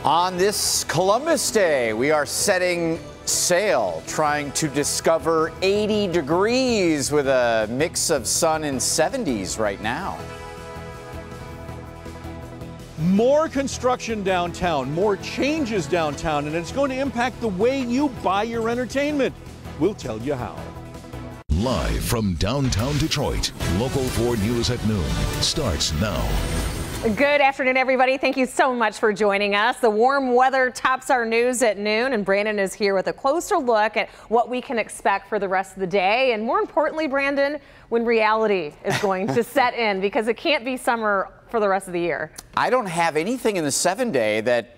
On this Columbus Day, we are setting sail, trying to discover 80 degrees with a mix of sun and 70s right now. More construction downtown, more changes downtown, and it's going to impact the way you buy your entertainment. We'll tell you how. Live from downtown Detroit, Local 4 News at noon starts now. Good afternoon, everybody. Thank you so much for joining us. The warm weather tops our news at noon, and Brandon is here with a closer look at what we can expect for the rest of the day. And more importantly, Brandon, when reality is going to set in, because it can't be summer for the rest of the year. I don't have anything in the 7-day that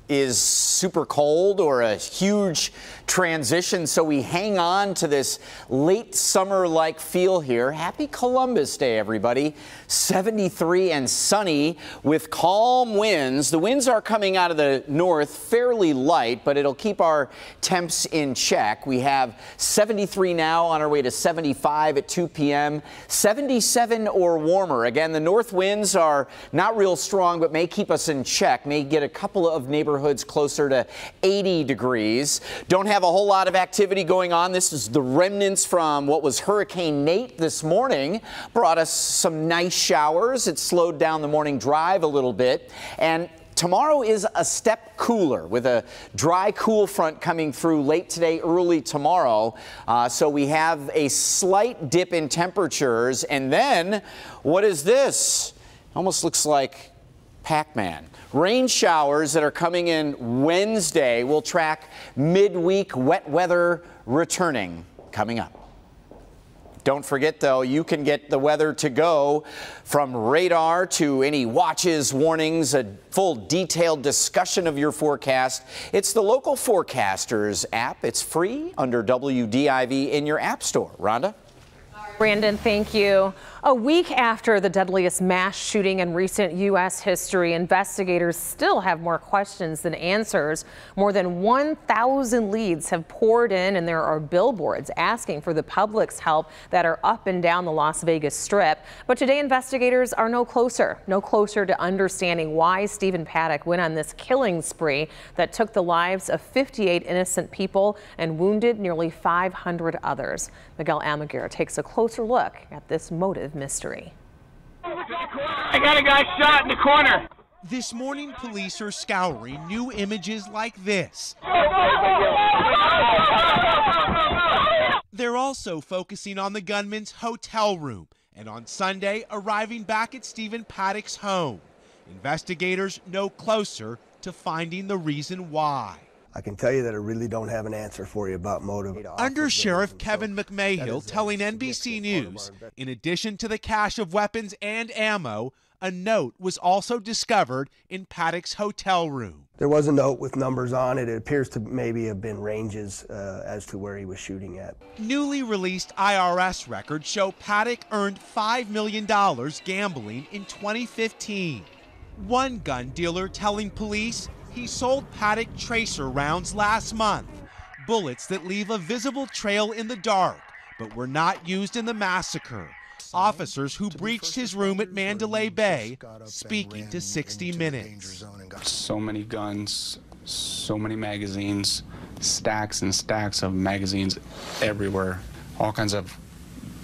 is super cold or a huge transition, so we hang on to this late summer-like feel here. Happy Columbus Day, everybody. 73 and sunny with calm winds. The winds are coming out of the north fairly light, but it'll keep our temps in check. We have 73 now, on our way to 75 at 2 p.m. 77 or warmer. Again, the north winds are not real strong, but may keep us in check. May get a couple of neighborhoods closer to 80 degrees. Don't have a whole lot of activity going on. This is the remnants from what was Hurricane Nate this morning. Brought us some nice showers. It slowed down the morning drive a little bit. And tomorrow is a step cooler with a dry, cool front coming through late today, early tomorrow. So we have a slight dip in temperatures. And then, what is this? Almost looks like Pac-Man. Rain showers that are coming in Wednesday. Will track midweek wet weather returning coming up. Don't forget, though, you can get the weather to go from radar to any watches, warnings, a full detailed discussion of your forecast. It's the Local Forecasters app. It's free under WDIV in your app store. Rhonda? Brandon, thank you. A week after the deadliest mass shooting in recent U.S. history, investigators still have more questions than answers. More than 1,000 leads have poured in, and there are billboards asking for the public's help that are up and down the Las Vegas Strip. But today, investigators are no closer to understanding why Stephen Paddock went on this killing spree that took the lives of 58 innocent people and wounded nearly 500 others. Miguel Almaguer takes a closer look at this motive mystery. I got a guy shot in the corner. This morning, police are scouring new images like this. They're also focusing on the gunman's hotel room and on Sunday arriving back at Stephen Paddock's home. Investigators no closer to finding the reason why. I can tell you that I really don't have an answer for you about motive. Under Sheriff Kevin McMahill telling NBC News, in addition to the cache of weapons and ammo, a note was also discovered in Paddock's hotel room. There was a note with numbers on it. It appears to maybe have been ranges as to where he was shooting at. Newly released IRS records show Paddock earned $5 million gambling in 2015. One gun dealer telling police he sold Paddock tracer rounds last month, bullets that leave a visible trail in the dark, but were not used in the massacre. Officers who breached his room at Mandalay Bay speaking to 60 Minutes. So many guns, so many magazines, stacks and stacks of magazines everywhere. All kinds of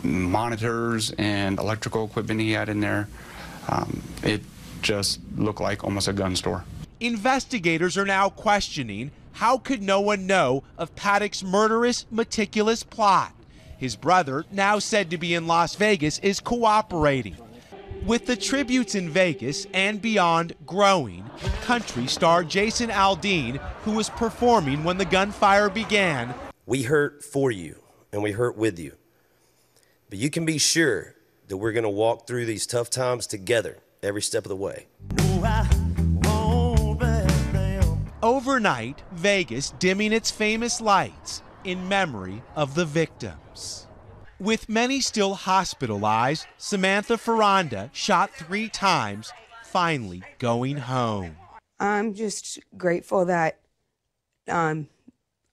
monitors and electrical equipment he had in there. It just looked like almost a gun store. Investigators are now questioning how could no one know of Paddock's murderous, meticulous plot. His brother, now said to be in Las Vegas, is cooperating. With the tributes in Vegas and beyond growing, country star Jason Aldean, who was performing when the gunfire began. We hurt for you and we hurt with you. But you can be sure that we're going to walk through these tough times together every step of the way. Overnight, Vegas dimming its famous lights in memory of the victims. With many still hospitalized, Samantha Ferranda, shot 3 times, finally going home. I'm just grateful that I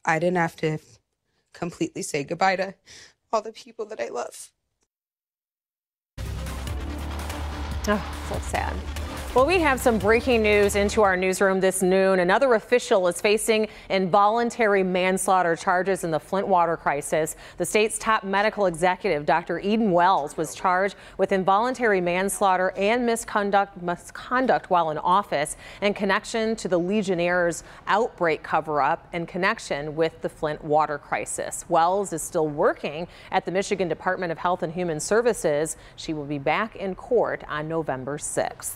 didn't have to completely say goodbye to all the people that I love. Oh, so sad. Well, we have some breaking news into our newsroom this noon. Another official is facing involuntary manslaughter charges in the Flint water crisis. The state's top medical executive, Dr. Eden Wells, was charged with involuntary manslaughter and misconduct while in office in connection to the Legionnaires' outbreak cover-up in connection with the Flint water crisis. Wells is still working at the Michigan Department of Health and Human Services. She will be back in court on November 6th.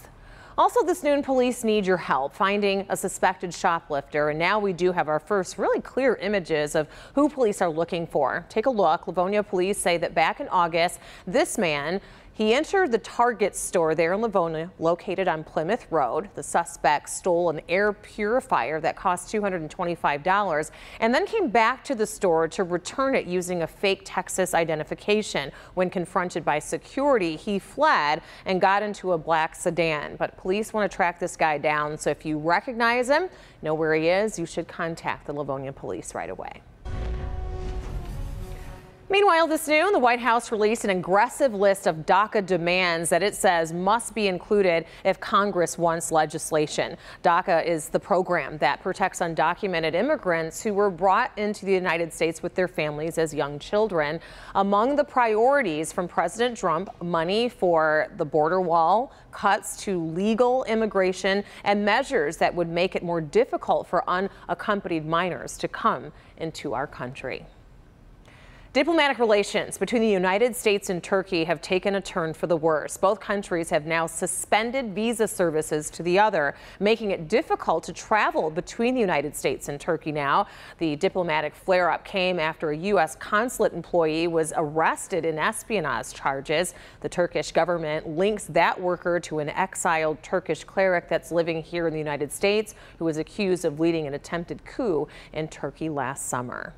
Also this noon, police need your help finding a suspected shoplifter. And now we do have our first really clear images of who police are looking for. Take a look. Livonia police say that back in August, this man, he entered the Target store there in Livonia, located on Plymouth Road. The suspect stole an air purifier that cost $225 and then came back to the store to return it using a fake Texas identification. When confronted by security, he fled and got into a black sedan. But police want to track this guy down, so if you recognize him, know where he is, you should contact the Livonia police right away. Meanwhile, this noon, the White House released an aggressive list of DACA demands that it says must be included if Congress wants legislation. DACA is the program that protects undocumented immigrants who were brought into the United States with their families as young children. Among the priorities from President Trump, money for the border wall, cuts to legal immigration, and measures that would make it more difficult for unaccompanied minors to come into our country. Diplomatic relations between the United States and Turkey have taken a turn for the worse. Both countries have now suspended visa services to the other, making it difficult to travel between the United States and Turkey now. The diplomatic flare-up came after a U.S. consulate employee was arrested in espionage charges. The Turkish government links that worker to an exiled Turkish cleric that's living here in the United States, who was accused of leading an attempted coup in Turkey last summer.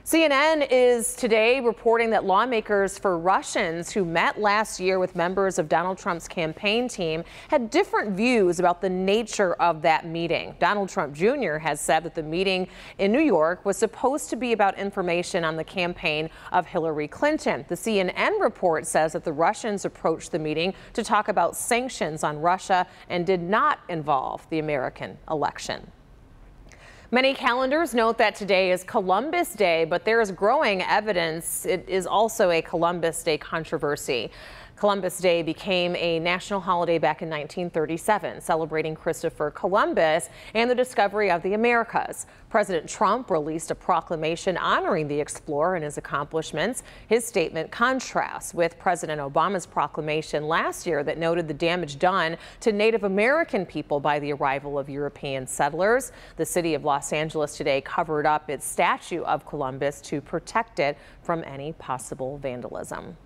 CNN is today reporting that lawmakers for Russians who met last year with members of Donald Trump's campaign team had different views about the nature of that meeting. Donald Trump Jr. has said that the meeting in New York was supposed to be about information on the campaign of Hillary Clinton. The CNN report says that the Russians approached the meeting to talk about sanctions on Russia and did not involve the American election. Many calendars note that today is Columbus Day, but there is growing evidence it is also a Columbus Day controversy. Columbus Day became a national holiday back in 1937, celebrating Christopher Columbus and the discovery of the Americas. President Trump released a proclamation honoring the explorer and his accomplishments. His statement contrasts with President Obama's proclamation last year that noted the damage done to Native American people by the arrival of European settlers. The city of Los Angeles today covered up its statue of Columbus to protect it from any possible vandalism.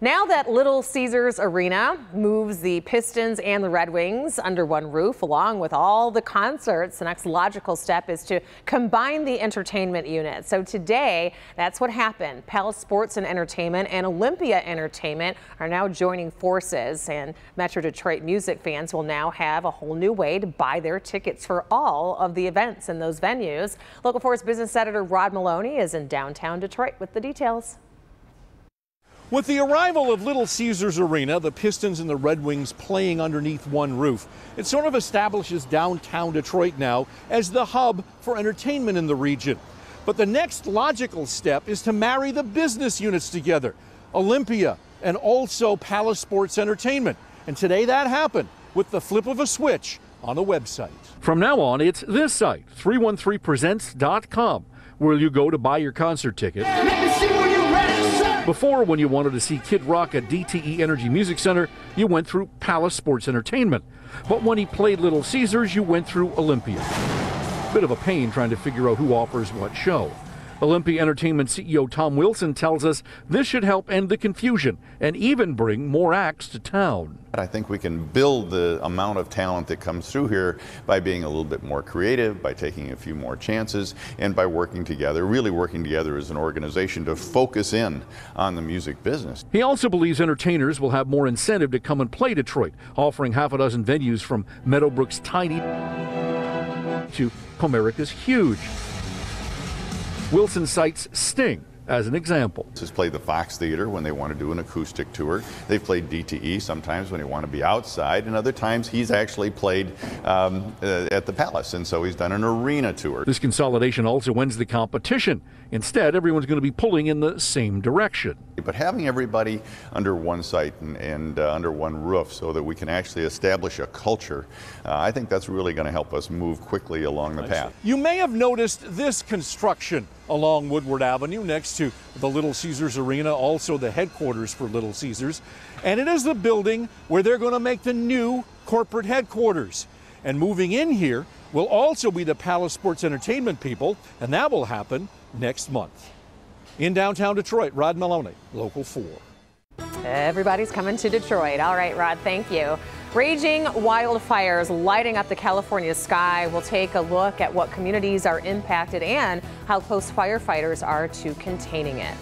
Now that Little Caesars Arena moves the Pistons and the Red Wings under one roof, along with all the concerts, the next logical step is to combine the entertainment units. So today, that's what happened. Palace Sports and Entertainment and Olympia Entertainment are now joining forces, and Metro Detroit music fans will now have a whole new way to buy their tickets for all of the events in those venues. Local 4's business editor Rod Maloney is in downtown Detroit with the details. With the arrival of Little Caesars Arena, the Pistons and the Red Wings playing underneath one roof, it sort of establishes downtown Detroit now as the hub for entertainment in the region. But the next logical step is to marry the business units together, Olympia and also Palace Sports Entertainment. And today that happened with the flip of a switch on a website. From now on, it's this site, 313presents.com, where you go to buy your concert ticket. Before, when you wanted to see Kid Rock at DTE Energy Music Center, you went through Palace Sports Entertainment. But when he played Little Caesars, you went through Olympia. Bit of a pain trying to figure out who offers what show. Olympia Entertainment CEO Tom Wilson tells us this should help end the confusion and even bring more acts to town. I think we can build the amount of talent that comes through here by being a little bit more creative, by taking a few more chances, and by working together, really working together as an organization to focus in on the music business. He also believes entertainers will have more incentive to come and play Detroit, offering half a dozen venues from Meadowbrook's tiny to Comerica's huge. Wilson cites Sting as an example. This has played the Fox Theater when they want to do an acoustic tour. They've played DTE sometimes when they want to be outside, and other times he's actually played at the Palace, and so he's done an arena tour. This consolidation also ends the competition. Instead, everyone's going to be pulling in the same direction. But having everybody under one site and under one roof so that we can actually establish a culture, I think that's really going to help us move quickly along the path. You may have noticed this construction along Woodward Avenue next to the Little Caesars Arena, also the headquarters for Little Caesars. And it is the building where they're going to make the new corporate headquarters. And moving in here will also be the Palace Sports Entertainment people, and that will happen next month. In downtown Detroit, Rod Maloney, Local 4. Everybody's coming to Detroit. All right, Rod, thank you. Raging wildfires lighting up the California sky. We'll take a look at what communities are impacted and how close firefighters are to containing it.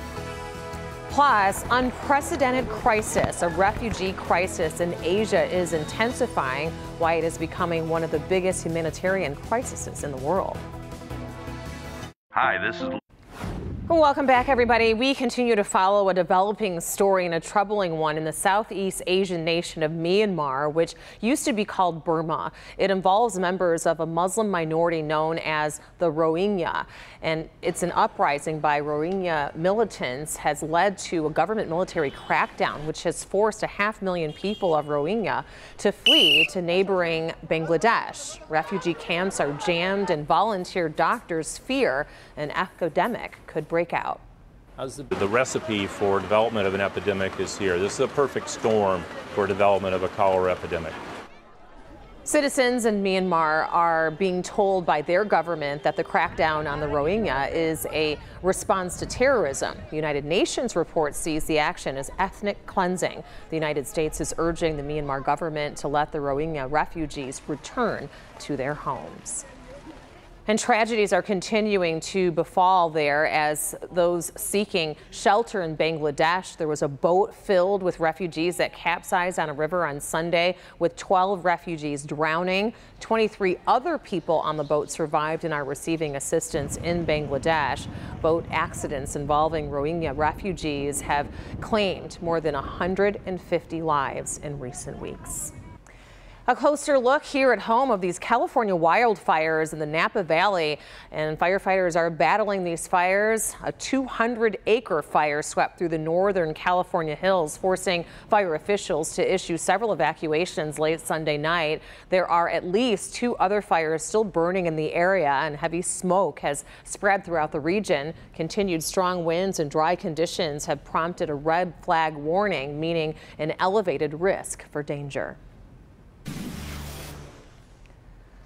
Plus, unprecedented crisis. A refugee crisis in Asia is intensifying, why it is becoming one of the biggest humanitarian crises in the world. Hi, this is... Welcome back, everybody. We continue to follow a developing story and a troubling one in the Southeast Asian nation of Myanmar, which used to be called Burma. It involves members of a Muslim minority known as the Rohingya, and it's an uprising by Rohingya militants has led to a government military crackdown, which has forced 500,000 people of Rohingya to flee to neighboring Bangladesh. Refugee camps are jammed, and volunteer doctors fear an epidemic could break out. The recipe for development of an epidemic is here. This is a perfect storm for development of a cholera epidemic. Citizens in Myanmar are being told by their government that the crackdown on the Rohingya is a response to terrorism. The United Nations report sees the action as ethnic cleansing. The United States is urging the Myanmar government to let the Rohingya refugees return to their homes. And tragedies are continuing to befall there as those seeking shelter in Bangladesh. There was a boat filled with refugees that capsized on a river on Sunday, with 12 refugees drowning. 23 other people on the boat survived and are receiving assistance in Bangladesh. Boat accidents involving Rohingya refugees have claimed more than 150 lives in recent weeks. A closer look here at home of these California wildfires in the Napa Valley, and firefighters are battling these fires. A 200-acre fire swept through the northern California hills, forcing fire officials to issue several evacuations late Sunday night. There are at least 2 other fires still burning in the area, and heavy smoke has spread throughout the region. Continued strong winds and dry conditions have prompted a red flag warning, meaning an elevated risk for danger.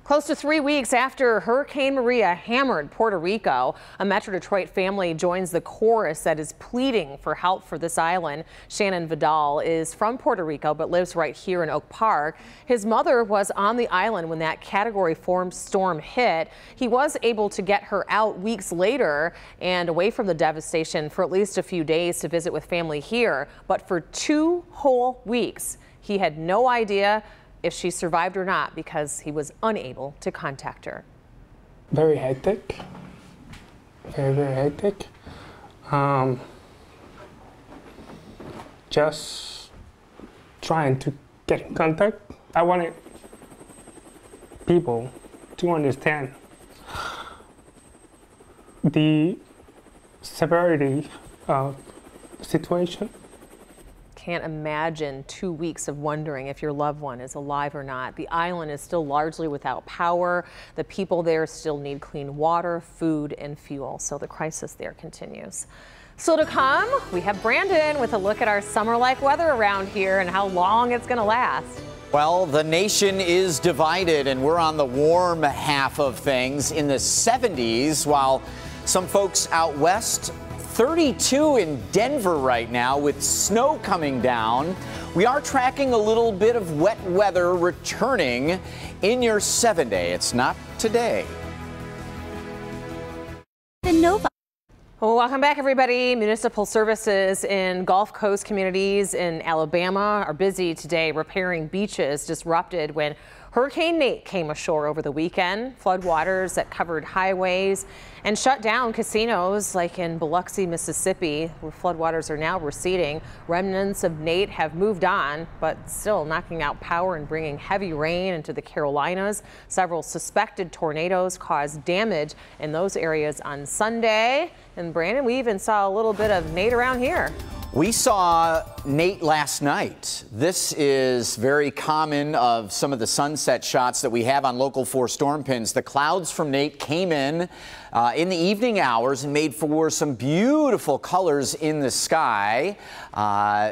Close to 3 weeks after Hurricane Maria hammered Puerto Rico, a Metro Detroit family joins the chorus that is pleading for help for this island. Shannon Vidal is from Puerto Rico but lives right here in Oak Park. His mother was on the island when that Category 4 storm hit. He was able to get her out weeks later and away from the devastation for at least a few days to visit with family here. But for 2 whole weeks, he had no idea if she survived or not because he was unable to contact her. Very hectic. Very, very hectic. Just trying to get in contact. I wanted people to understand the severity of the situation. Can't imagine 2 weeks of wondering if your loved one is alive or not. The island is still largely without power. The people there still need clean water, food, and fuel. So the crisis there continues. Still to come, we have Brandon with a look at our summer-like weather around here and how long it's going to last. Well, the nation is divided, and we're on the warm half of things in the 70s, while some folks out west 32 in Denver right now with snow coming down. We are tracking a little bit of wet weather returning in your 7-day. It's not today. The Nova. Well, welcome back, everybody. Municipal services in Gulf Coast communities in Alabama are busy today repairing beaches disrupted when Hurricane Nate came ashore over the weekend. Floodwaters that covered highways and shut down casinos like in Biloxi, Mississippi, where floodwaters are now receding. Remnants of Nate have moved on, but still knocking out power and bringing heavy rain into the Carolinas. Several suspected tornadoes caused damage in those areas on Sunday. And Brandon, we even saw a little bit of Nate around here. We saw Nate last night. This is very common of some of the sunset shots that we have on Local 4 Storm Pins. The clouds from Nate came in the evening hours and made for some beautiful colors in the sky.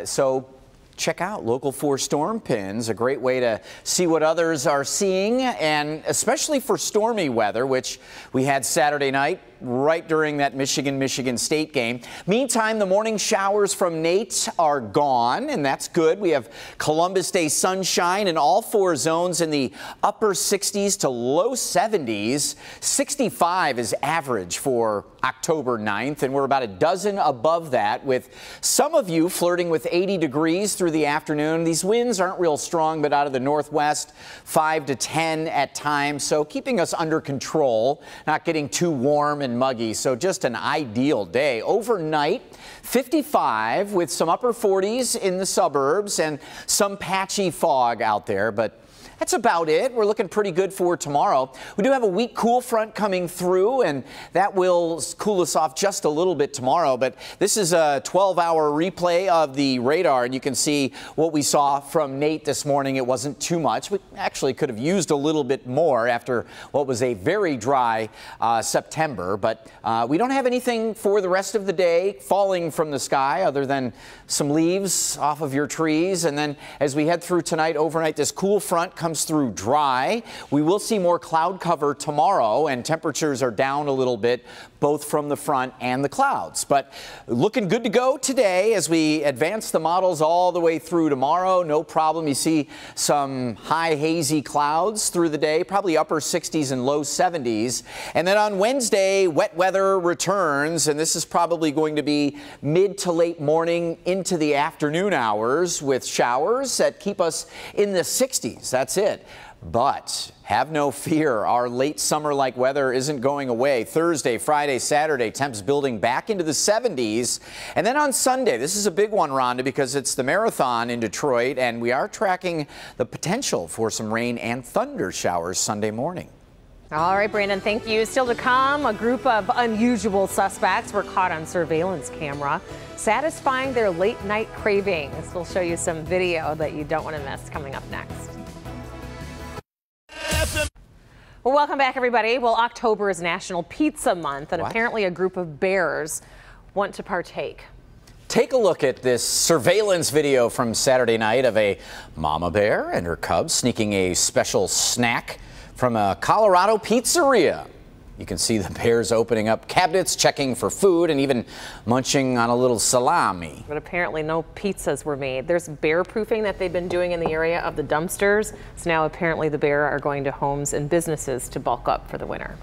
So check out Local 4 Storm Pins, a great way to see what others are seeing, and especially for stormy weather, which we had Saturday night right during that Michigan State game. Meantime, the morning showers from Nate are gone, and that's good. We have Columbus Day sunshine in all 4 zones in the upper 60s to low 70s. 65 is average for October 9th, and we're about a dozen above that, with some of you flirting with 80 degrees through the afternoon. These winds aren't real strong, but out of the northwest, 5 to 10 at times, so keeping us under control, not getting too warm and muggy. So just an ideal day. Overnight, 55 with some upper 40s in the suburbs and some patchy fog out there, but that's about it. We're looking pretty good for tomorrow. We do have a weak cool front coming through, and that will cool us off just a little bit tomorrow. But this is a 12-hour replay of the radar, and you can see what we saw from Nate this morning. It wasn't too much. We actually could have used a little bit more after what was a very dry September. But we don't have anything for the rest of the day falling from the sky other than some leaves off of your trees. And then as we head through tonight, overnight, this cool front comes through dry. We will see more cloud cover tomorrow, and temperatures are down a little bit, both from the front and the clouds. But looking good to go today as we advance the models all the way through tomorrow. No problem. You see some high hazy clouds through the day, probably upper 60s and low 70s. And then on Wednesday, wet weather returns, and this is probably going to be mid to late morning into the afternoon hours with showers that keep us in the 60s. That's it. But have no fear, our late summer-like weather isn't going away. Thursday, Friday, Saturday, temps building back into the 70s. And then on Sunday, this is a big one, Rhonda, because it's the marathon in Detroit, and we are tracking the potential for some rain and thunder showers Sunday morning. All right, Brandon, thank you. Still to come, a group of unusual suspects were caught on surveillance camera, satisfying their late-night cravings. We'll show you some video that you don't want to miss coming up next. Well, welcome back, everybody. Well, October is National Pizza Month, and apparently a group of bears want to partake. Take a look at this surveillance video from Saturday night of a mama bear and her cubs sneaking a special snack from a Colorado pizzeria. You can see the bears opening up cabinets, checking for food, and even munching on a little salami. But apparently no pizzas were made. There's bear proofing that they've been doing in the area of the dumpsters. So now apparently the bear are going to homes and businesses to bulk up for the winter.